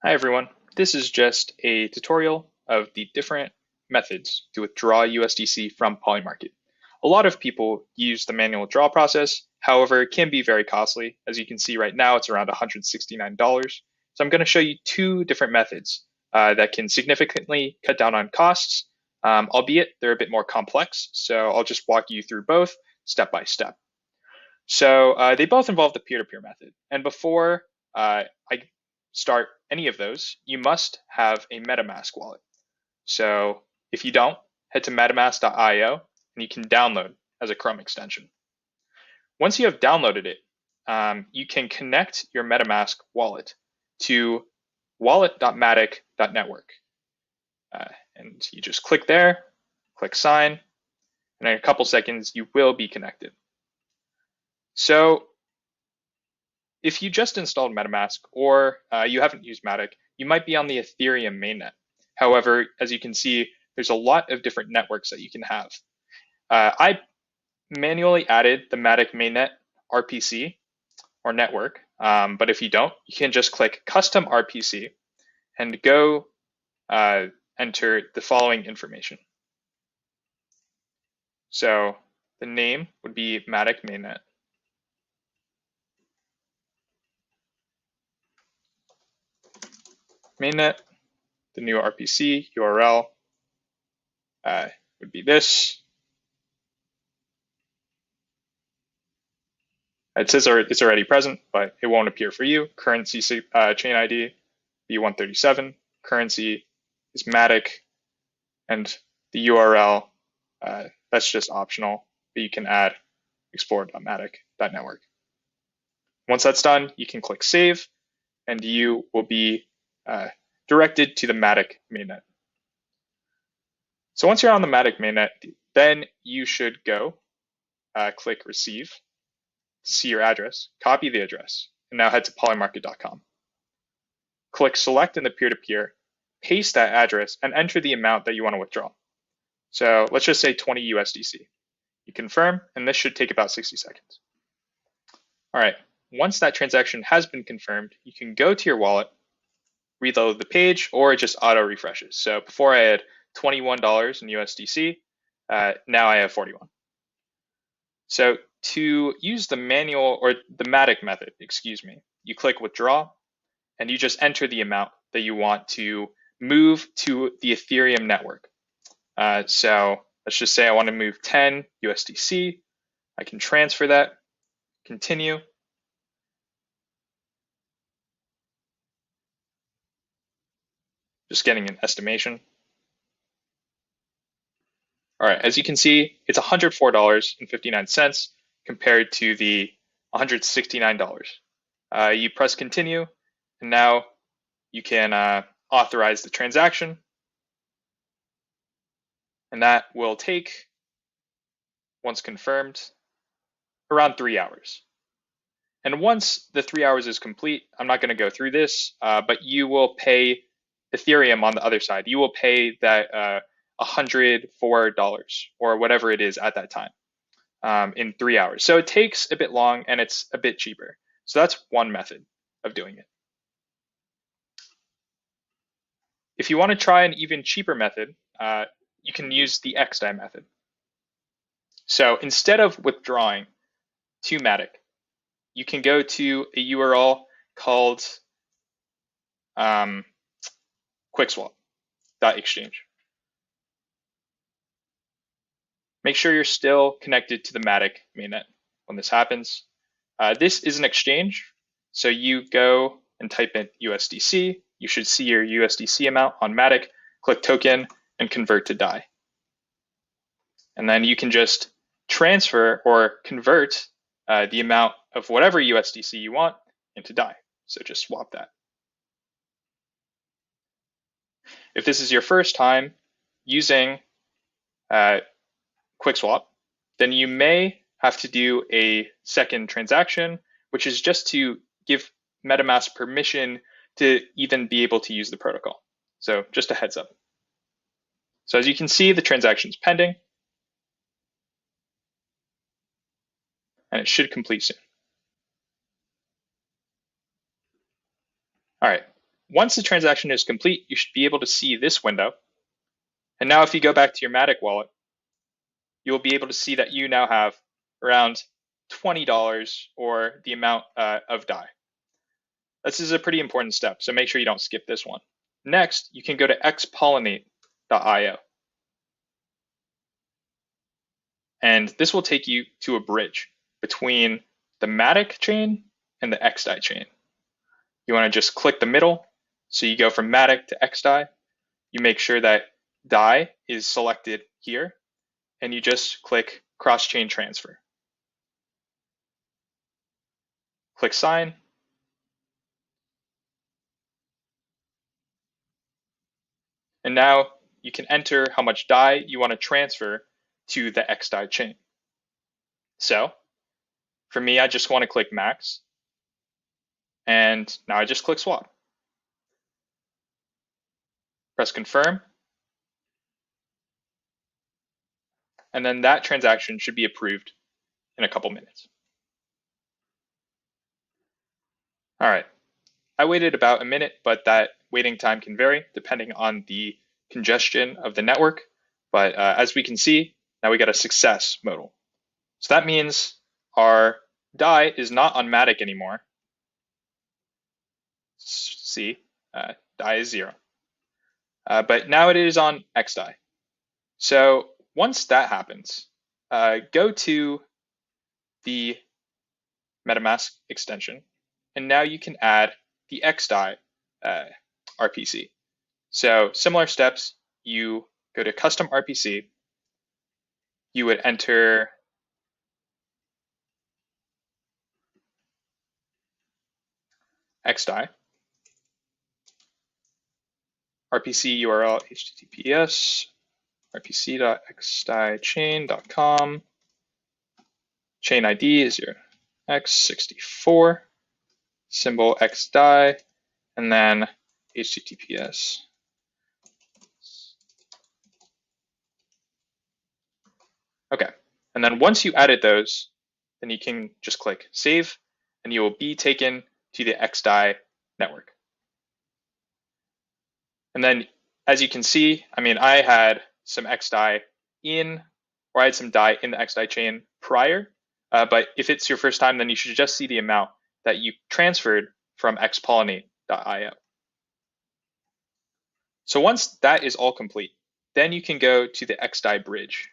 Hi everyone, this is just a tutorial of the different methods to withdraw USDC from Polymarket. A lot of people use the manual withdrawal process, however, it can be very costly. As you can see right now, it's around $169. So I'm going to show you two different methods that can significantly cut down on costs, albeit they're a bit more complex. So I'll just walk you through both step by step. So they both involve the peer-to-peer method. And before I start any of those, you must have a Metamask wallet. So if you don't, head to metamask.io and you can download as a Chrome extension. Once you have downloaded it, you can connect your Metamask wallet to wallet.matic.network. And you just click there, click sign, and in a couple seconds, you will be connected. So if you just installed Metamask or you haven't used Matic, you might be on the Ethereum mainnet. However, as you can see, there's a lot of different networks that you can have. I manually added the Matic Mainnet RPC or network, but if you don't, you can just click Custom RPC and go enter the following information. So the name would be Matic Mainnet. Mainnet, the new RPC URL would be this. It says it's already present, but it won't appear for you. Currency chain ID, B137. Currency is Matic, and the URL, that's just optional, but you can add explore.matic.network. Once that's done, you can click save, and you will be directed to the Matic mainnet. So once you're on the Matic mainnet, then you should go click receive to see your address, copy the address, and now head to polymarket.com. Click select in the peer-to-peer, paste that address, and enter the amount that you want to withdraw. So let's just say 20 USDC. You confirm, and this should take about 60 seconds. All right, once that transaction has been confirmed, you can go to your wallet, reload the page, or it just auto refreshes. So before I had $21 in USDC, now I have 41. So to use the manual or the Matic method, you click withdraw and you just enter the amount that you want to move to the Ethereum network. So let's just say I want to move 10 USDC. I can transfer that, continue. Just getting an estimation. All right, as you can see, it's $104.59 compared to the $169. You press continue, and now you can authorize the transaction. And that will take, once confirmed, around 3 hours. And once the 3 hours is complete, I'm not going to go through this, but you will pay Ethereum on the other side. You will pay that $104 or whatever it is at that time in 3 hours. So it takes a bit long and it's a bit cheaper. So that's one method of doing it. If you want to try an even cheaper method, you can use the xDai method. So instead of withdrawing to Matic, you can go to a URL called quickswap.exchange. Make sure you're still connected to the Matic mainnet when this happens. This is an exchange, so you go and type in USDC. You should see your USDC amount on Matic, click token, and convert to DAI. And then you can just transfer or convert the amount of whatever USDC you want into DAI. So just swap that. If this is your first time using QuickSwap, then you may have to do a second transaction, which is just to give MetaMask permission to even be able to use the protocol. So just a heads up. So as you can see, the transaction is pending, and it should complete soon. All right, once the transaction is complete, you should be able to see this window. And now if you go back to your Matic wallet, you'll be able to see that you now have around $20 or the amount of DAI. This is a pretty important step, so make sure you don't skip this one. Next, you can go to xPollinate.io. And this will take you to a bridge between the Matic chain and the xDai chain. You want to just click the middle. So you go from Matic to xDai. You make sure that DAI is selected here, and you just click cross-chain transfer. Click sign. And now you can enter how much DAI you want to transfer to the xDai chain. So for me, I just want to click max. And now I just click swap. Press confirm. And then that transaction should be approved in a couple minutes. All right. I waited about a minute, but that waiting time can vary depending on the congestion of the network. But as we can see, now we got a success modal. So that means our DAI is not on Matic anymore. See, DAI is 0. But now it is on xDai. So once that happens, go to the Metamask extension, and now you can add the xDai RPC. So similar steps, you go to custom RPC, you would enter xDai, RPC URL https rpc.xdaichain.com, chain ID is your x64, symbol xDai, and then https. Okay, and then once you added those, then you can just click save, and you will be taken to the xDai network. And then as you can see, I had some xDai I had some DAI in the xDai chain prior, but if it's your first time, then you should just see the amount that you transferred from xPollinate.io. So once that is all complete, then you can go to the xDai bridge,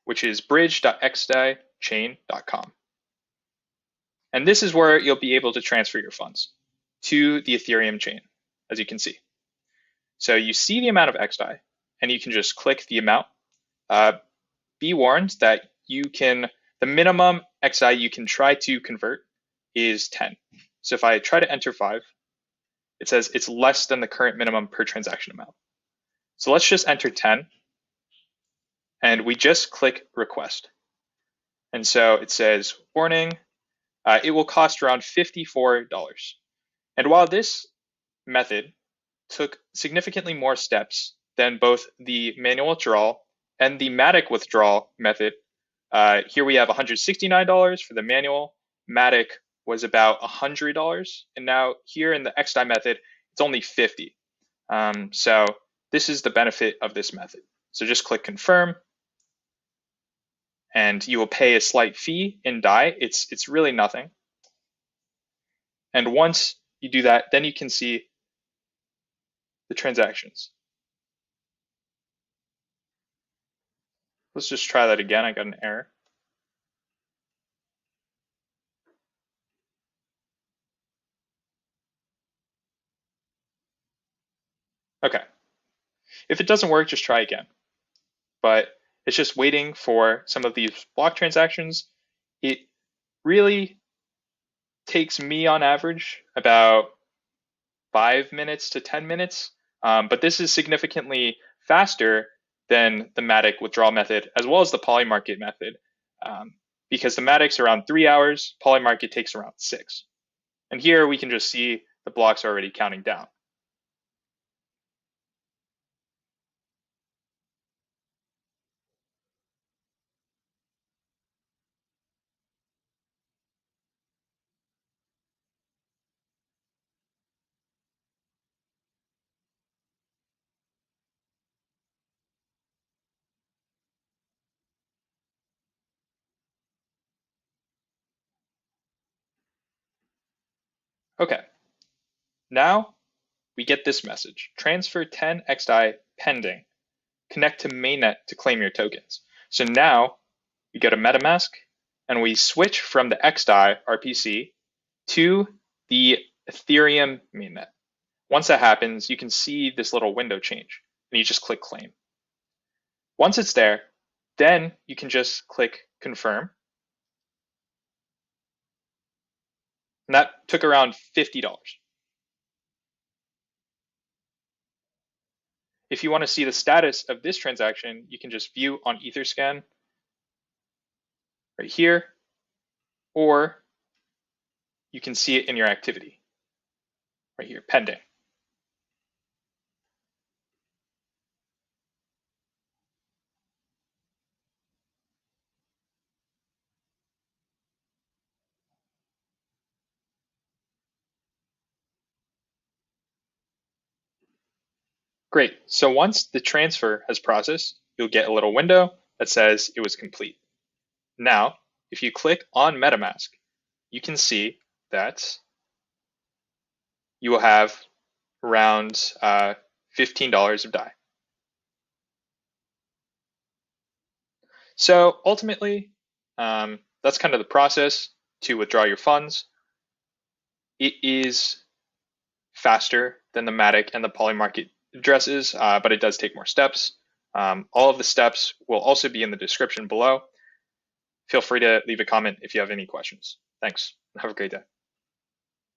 which is bridge.xdaichain.com. And this is where you'll be able to transfer your funds to the Ethereum chain, as you can see. So you see the amount of xDai, and you can just click the amount. Be warned that the minimum xDai you can try to convert is 10. So if I try to enter 5, it says it's less than the current minimum per transaction amount. So let's just enter 10, and we just click request. And so it says, warning, it will cost around $54. And while this method took significantly more steps than both the manual withdrawal and the Matic withdrawal method, here we have $169 for the manual. Matic was about $100, and now here in the xDai method, it's only $50. So this is the benefit of this method. So just click confirm, and you will pay a slight fee in DAI. It's really nothing. And once you do that, then you can see the transactions. Let's just try that again. I got an error. Okay. If it doesn't work, just try again. But it's just waiting for some of these block transactions. It really takes me on average about 5 minutes to 10 minutes. But this is significantly faster than the Matic withdrawal method, as well as the Polymarket method, because the Matic's around 3 hours, Polymarket takes around 6. And here we can just see the blocks are already counting down. Okay, now we get this message, transfer 10 xDai pending. Connect to Mainnet to claim your tokens. So now we go to Metamask and we switch from the xDai RPC to the Ethereum mainnet. Once that happens, you can see this little window change and you just click claim. Once it's there, then you can just click confirm. And that took around $50. If you want to see the status of this transaction, you can just view on Etherscan right here, or you can see it in your activity right here, pending. Great. So once the transfer has processed, you'll get a little window that says it was complete. Now, if you click on MetaMask, you can see that you will have around $15 of DAI. So ultimately, that's kind of the process to withdraw your funds. It is faster than the Matic and the Polymarket addresses, but it does take more steps. All of the steps will also be in the description below. Feel free to leave a comment if you have any questions. Thanks. Have a great day.